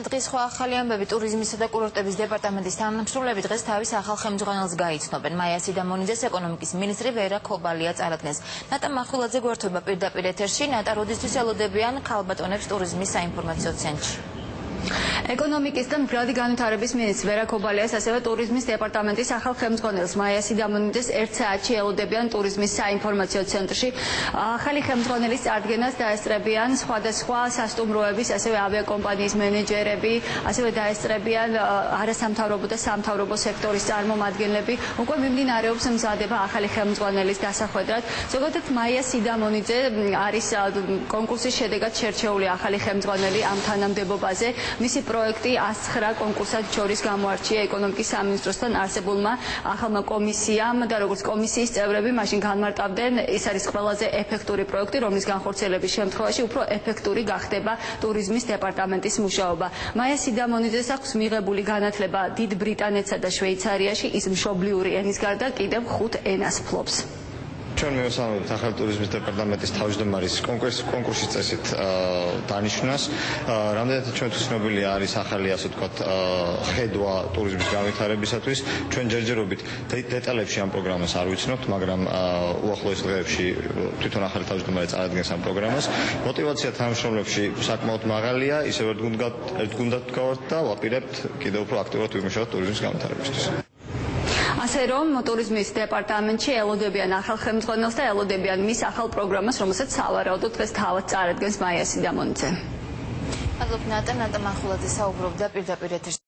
დღის სხვა ახალი ამბები ტურიზმისა და კურორტების დეპარტამენტის თანამშრომლები დღეს თავის ახალ ხელმძღვანელს გაიცნობენ. მაია სიდამონიძეს ეკონომიკის მინისტრი ვერა ქობალია წარადგენს. ნატა მახვილაძე გვერდება პირდაპირ ეთერში. ნატა, როდისთვის ელოდებიან ქალბატონებს ტურიზმის საინფორმაციო ცენტრში? ეკონომიკის და მდგრადი განვითარების მინისტრ ვერა ქობალიას, ასევე ტურიზმის დეპარტამენტის ახალ ხელმძღვანელს მაია სიდამონიძეს 1 საათში ელოდებიან ტურიზმის საინფორმაციო ცენტრში. ახალი ხელმძღვანელის წარდგენას დაესწრებიან სხვადასხვა სასტუმროების, ასევე ავიაკომპანიის მენეჯერები, ასევე დაესწრებიან არასამთავრობო და სამთავრობო სექტორის წარმომადგენლები. უკვე მიმდინარეობს მზადება ახალი ხელმძღვანელის დასახვედრად. ზოგადად მაია სიდამონიძე არის კონკურსის შედეგად შერჩეული ახალი ხელმძღვანელი ამ თანამდებობაზე. მისი პროექტი 109 კონკურსად შორის გამოარჩია ეკონომიკის სამინისტროსთან არსებულმა ახალმა კომისიამ და როგორც კომისიის წევრები მაშინ განმარტავდნენ, ეს არის ყველაზე ეფექტური პროექტი, რომლის განხორციელების შემთხვევაში უფრო ეფექტური გახდება ტურიზმის დეპარტამენტის მუშაობა. მაია სიდამონიძეს აქვს მიღებული განათლება დიდ ბრიტანეთსა და შვეიცარიაში, ის მშობლიური ენის გარდა კიდევ 5 ენას ფლობს. ჩვენ მივესალმებით ახალ ტურიზმის დეპარტამენტის თავმჯდომარის კონკურსის წესით დანიშვნას. რამდენადაც ჩვენთვის ცნობილია არის ახალი, ასე ვთქვათ, ხედვა ტურიზმის განვითარებისათვის. ჩვენ ჯერჯერობით დეტალებში ამ პროგრამას არ ვიცნობთ, მაგრამ უახლოეს დღეებში თვითონ ახალი თავმჯდომარე წარადგენს ამ პროგრამას. мотивация თანამშრომლებში საკმაოდ მაღალია, ისევ ერთგუნდად ვდგავართ და ვაპირებთ კიდევ უფრო აქტიურად ვიმუშაოთ ტურიზმის განვითარებისთვის. ასე რომ ტურიზმის დეპარტამენტში ელოდებიან ახალ ხელმძღვანელს და ელოდებიან მის ახალ პროგრამას, რომელსაც სავარაუდოდ დღეს თავად წარადგენს მაია სიდამონიძე. მადლობთ ნატა მახვილაძე საუბრობდა პირდაპირ ეთერში.